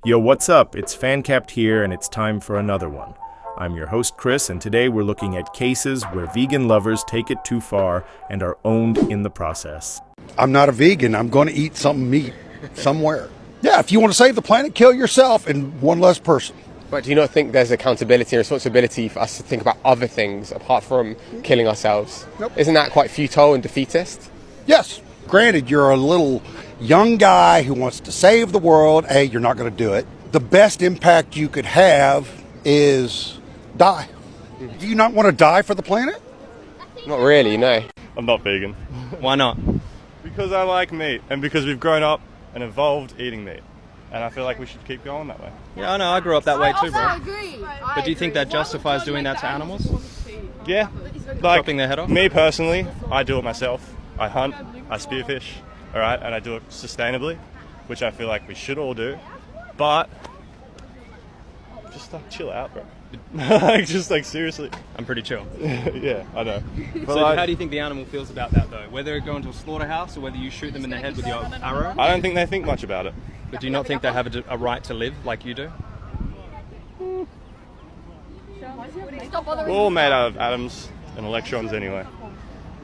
Yo, what's up? It's FanCapped here, and it's time for another one. I'm your host, Chris, and today we're looking at cases where vegan lovers take it too far and are owned in the process. I'm not a vegan. I'm going to eat some meat somewhere. Yeah, if you want to save the planet, kill yourself and one less person. But do you not think there's accountability and responsibility for us to think about other things apart from killing ourselves? Nope. Isn't that quite futile and defeatist? Yes, granted, you're a little young guy who wants to save the world. Hey, you're not going to do it. The best impact you could have is die. Do you not want to die for the planet? Not really, no. I'm not vegan. Why not? Because I like meat and because we've grown up and evolved eating meat. And I feel like we should keep going that way. Yeah, I know, I grew up that way too, bro. Agree. But do you think that justifies doing that to animals? Yeah. Like, Chopping their head off? me personally, I do it myself. I hunt, I spearfish, alright, and I do it sustainably, which I feel like we should all do. But just like chill out, bro. just like seriously. I'm pretty chill. Yeah, I know. But So like, how do you think the animal feels about that though? Whether it go into a slaughterhouse or whether you shoot them in the head with your arrow? I don't think they think much about it. But do you not think they have a right to live like you do? We're all made out of atoms and electrons anyway.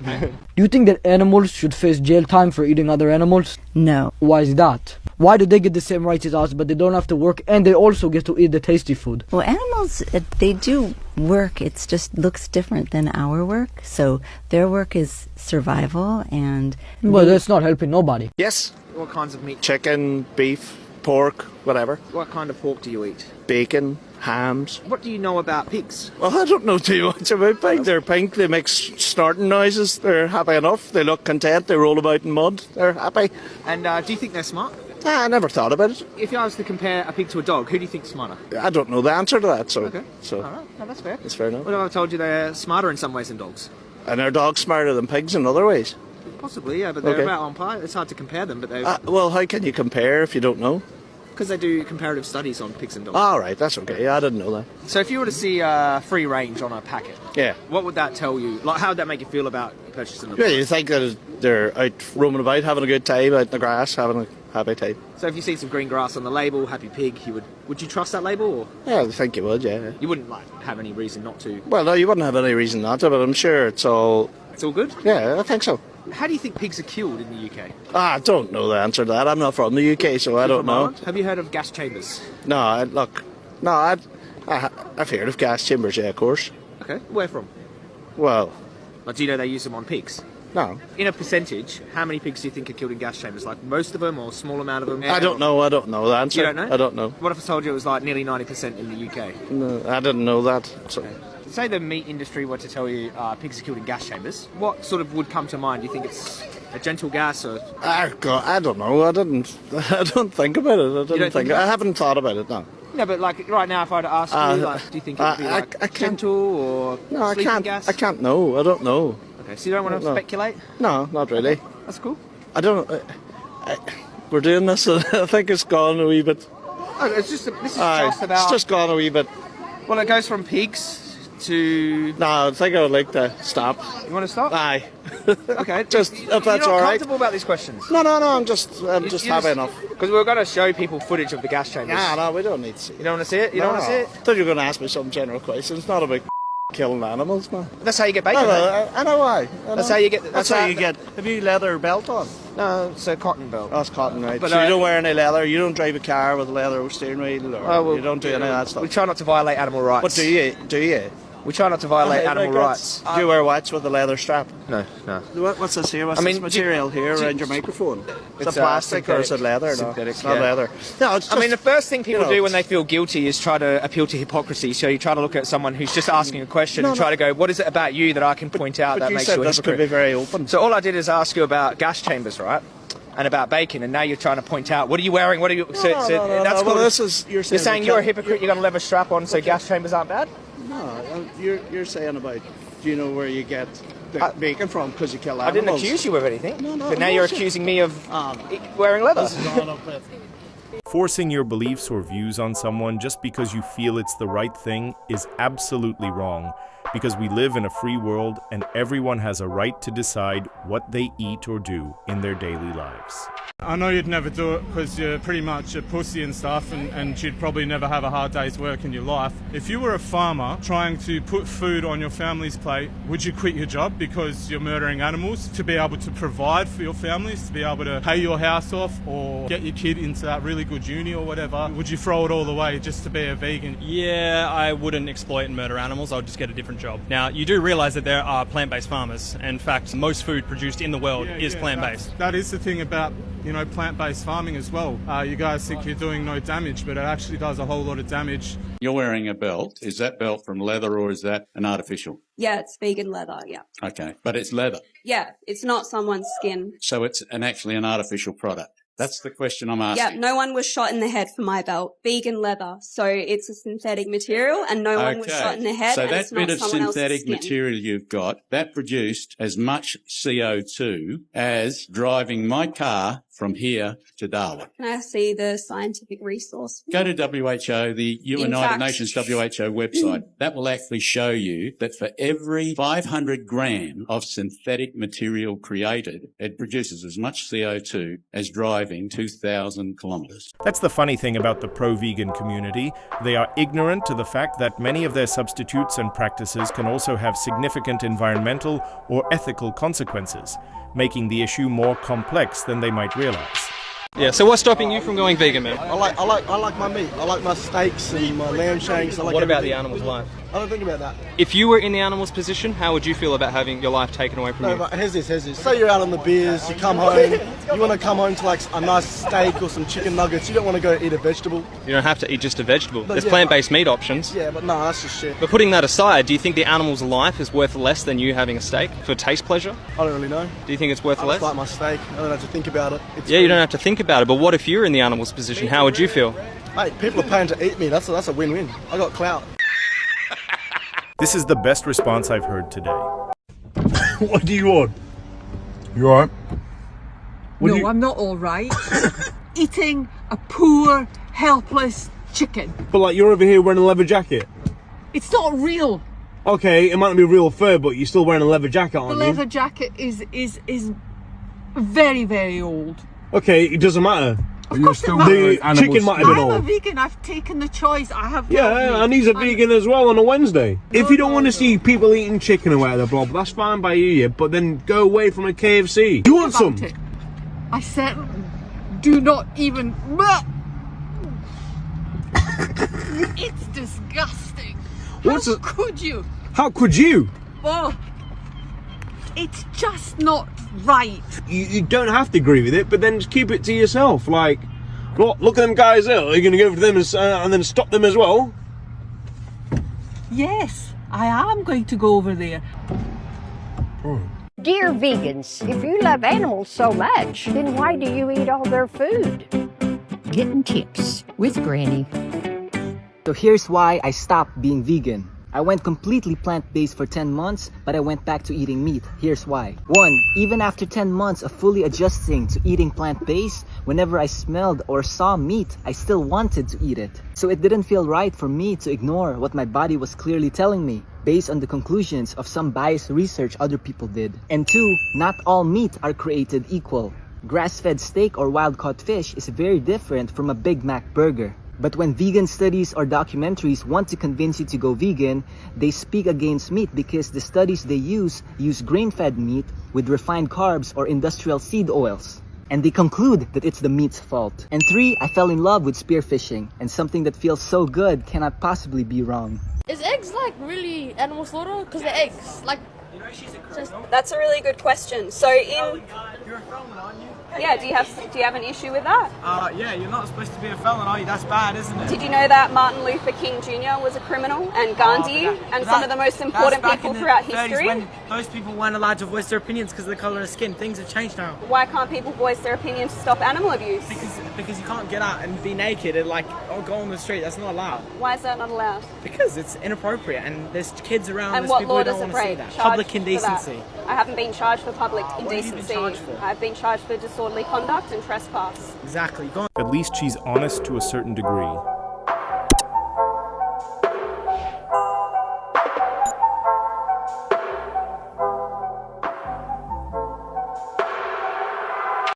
Do you think that animals should face jail time for eating other animals? No. Why is that? Why do they get the same rights as us, but they don't have to work and they also get to eat the tasty food? Well, animals, they do work. It just looks different than our work. So their work is survival and... Well, that's not helping nobody. Yes. What kinds of meat? Chicken, beef, pork, whatever. What kind of pork do you eat? Bacon, hams. What do you know about pigs? Well, I don't know too much about pigs. They're pink, they make snorting noises. They're happy enough. They look content. They roll about in mud. They're happy. And do you think they're smart? I never thought about it. If I was to compare a pig to a dog, who do you think's smarter? I don't know the answer to that, so... Okay. So All right. No, that's fair. that's fair enough. What if I told you they're smarter in some ways than dogs? And are dogs smarter than pigs in other ways? Possibly, yeah, but they're Okay. about on par. It's hard to compare them, but they Well, how can you compare if you don't know? because they do comparative studies on pigs and dogs. All right, that's okay. I didn't know that. So if you were to see free range on a packet, Yeah. what would that tell you? Like, how would that make you feel about purchasing them? Yeah, you think that they're out roaming about, having a good time, out in the grass, having a happy time. So if you see some green grass on the label, happy pig, would you trust that label, or Yeah, I think you would, yeah. you wouldn't like have any reason not to? Well, no, you wouldn't have any reason not to, but I'm sure it's all... It's all good. Yeah, I think so. How do you think pigs are killed in the UK? I don't know the answer to that. I'm not from the UK, so I don't From know. Ireland? Have you heard of gas chambers? No, I've heard of gas chambers, yeah, of course. Okay, where from? Well, Like, do you know they use them on pigs? no. In a percentage, how many pigs do you think are killed in gas chambers? Like most of them, or a small amount of them? I don't know the answer. You don't know? I don't know. What if I told you it was like nearly 90% in the UK? No, I didn't know that. So. Say the meat industry were to tell you pigs are killed in gas chambers. What sort of would come to mind? Do you think it's a gentle gas or? I don't know. I don't think about it. I haven't thought about it, no. No, but like right now, if I were to ask you, like, do you think it would be like I can't- gentle or No, I sleeping can't. gas? I can't know. I don't know. Okay, so you don't want to No. speculate? No, not really. That's cool. I don't. We're doing this. I think it's gone a wee bit. Oh, this is Aye, just about. it's just gone a wee bit. Well, it goes from pigs to. No, I think I would like to stop. You want to stop? Aye. Okay. Just You're if that's not all right. comfortable about these questions? No. I'm just happy enough. Because we're going to show people footage of the gas chambers. No, we don't need to see. You don't want to see it? You don't want to see it? I thought you were going to ask me some general questions, not about killing animals, man. That's how you get bacon. mate. I know why. That's how you get. That's how you get. Have you leather belt on? No, it's a cotton belt. That's cotton, right? But, So you don't wear any leather. You don't drive a car with a leather steering wheel, or Oh, well, you don't do any of that stuff. We try not to violate animal rights. But do you? Do you? We try not to violate animal rights. Do you wear watch with a leather strap? No. What's this here? What's I mean, this material here around your microphone? Is It's, it plastic or is it synthetic. leather? No, Synthetic, it's not yeah. leather. No, it's just, I mean, the first thing people you know, do when they feel guilty is try to appeal to hypocrisy. So you try to look at someone who's just asking a question and try to go, what is it about you that I can point out but that you makes said you a this could hypocrite? be very open. So all I did is ask you about gas chambers, right? And about bacon, and now you're trying to point out, what are you wearing? What are you? So that's Well, called- this is you're saying you're a hypocrite. You got a leather strap on, so gas chambers aren't bad. No, you're saying about. Do you know where you get the bacon from? Because you kill I animals. didn't accuse you of anything. No, But now you're bullshit. accusing me of wearing leather. This is all up with. Forcing your beliefs or views on someone just because you feel it's the right thing is absolutely wrong, because we live in a free world and everyone has a right to decide what they eat or do in their daily lives. I know you'd never do it because you're pretty much a pussy and stuff, and you'd probably never have a hard day's work in your life. If you were a farmer trying to put food on your family's plate, would you quit your job because you're murdering animals to be able to provide for your families, to be able to pay your house off or get your kid into that really good uni or whatever? Would you throw it all away just to be a vegan? Yeah, I wouldn't exploit and murder animals. I would just get a different job. Now, you do realise that there are plant-based farmers. In fact, most food produced in the world is plant-based. That is the thing about plant-based farming as well. You guys think you're doing no damage, but it actually does a whole lot of damage. You're wearing a belt. Is that belt from leather or is that an artificial? Yeah, it's vegan leather, yeah. Okay, but it's leather. Yeah, it's not someone's skin. So it's actually an artificial product. That's the question I'm asking. Yeah, no one was shot in the head for my belt. Vegan leather, so it's a synthetic material, and no one was shot in the head. So and that it's not bit of someone synthetic else's skin. material you've got, that produced as much CO2 as driving my car from here to Darwin. Can I see the scientific resource? Go to WHO, the United Nations WHO website. That will actually show you that for every 500 gram of synthetic material created, it produces as much CO2 as driving 2,000 kilometres. That's the funny thing about the pro-vegan community. They are ignorant to the fact that many of their substitutes and practices can also have significant environmental or ethical consequences, making the issue more complex than they might realize. Yeah, so what's stopping you from going vegan, man? I like my meat. I like my steaks and my lamb shanks. What about the animal's life? I don't think about that. If you were in the animal's position, how would you feel about having your life taken away from you? No, but here's this. Say you're out on the beers, you come home, you want to come home to like a nice steak or some chicken nuggets, you don't want to go eat a vegetable. You don't have to eat just a vegetable. No, There's yeah, plant-based meat options. Yeah, but no, that's just shit. But putting that aside, do you think the animal's life is worth less than you having a steak for taste pleasure? I don't really know. Do you think it's worth I less? just like my steak. I don't have to think about it. Yeah, you don't have to think about it, but what if you're in the animal's position? How would you feel? Mate, people are paying to eat me. That's a win-win. I got clout. This is the best response I've heard today. What do you want? You alright? No, I'm not alright. Eating a poor, helpless chicken. But like, you're over here wearing a leather jacket. It's not real. Okay, it might not be real fur, but you're still wearing a leather jacket, aren't you? The leather jacket is very, very old. Okay, it doesn't matter. Of course it The chicken might have been I'm a old. vegan. I've taken the choice. I have. Yeah, and he's a vegan as well on a Wednesday. If you don't want to see people eating chicken or whatever, blah, that's fine by you, yeah, but then go away from a KFC. You want some? I said, do not even. It's disgusting. How could you? How could you? Oh, it's just not right. You don't have to agree with it, but then just keep it to yourself. Like, look at them guys there. Are you going to go for them and then stop them as well? Yes, I am going to go over there. Dear vegans, if you love animals so much, then why do you eat all their food? Getting tips with Granny. So here's why I stopped being vegan. I went completely plant-based for 10 months, but I went back to eating meat. Here's why. 1. Even after 10 months of fully adjusting to eating plant-based, whenever I smelled or saw meat, I still wanted to eat it. So it didn't feel right for me to ignore what my body was clearly telling me, based on the conclusions of some biased research other people did. And 2. Not all meat are created equal. Grass-fed steak or wild-caught fish is very different from a Big Mac burger. But when vegan studies or documentaries want to convince you to go vegan, they speak against meat because the studies they use grain-fed meat with refined carbs or industrial seed oils. And they conclude that it's the meat's fault. And 3, I fell in love with spearfishing, and something that feels so good cannot possibly be wrong. Is eggs like really animal slaughter? Because they're eggs. Like, That's a really good question. So in You're a felon, aren't you? yeah, do you have an issue with that? Yeah, you're not supposed to be a felon, are you? That's bad, isn't it? Did you know that Martin Luther King Jr. was a criminal, and Gandhi, and some of the most important people throughout history? When those people weren't allowed to voice their opinions because of the colour of skin. Things have changed now. Why can't people voice their opinion to stop animal abuse? Because you can't get out and be naked and go on the street. That's not allowed. Why is that not allowed? Because it's inappropriate and there's kids around. And there's what people law who does don't it want to see break? that. Charged Public for indecency. that? I haven't been charged for public What have you been indecency. charged for? I've been charged for disorderly conduct and trespass. Exactly. At least she's honest to a certain degree.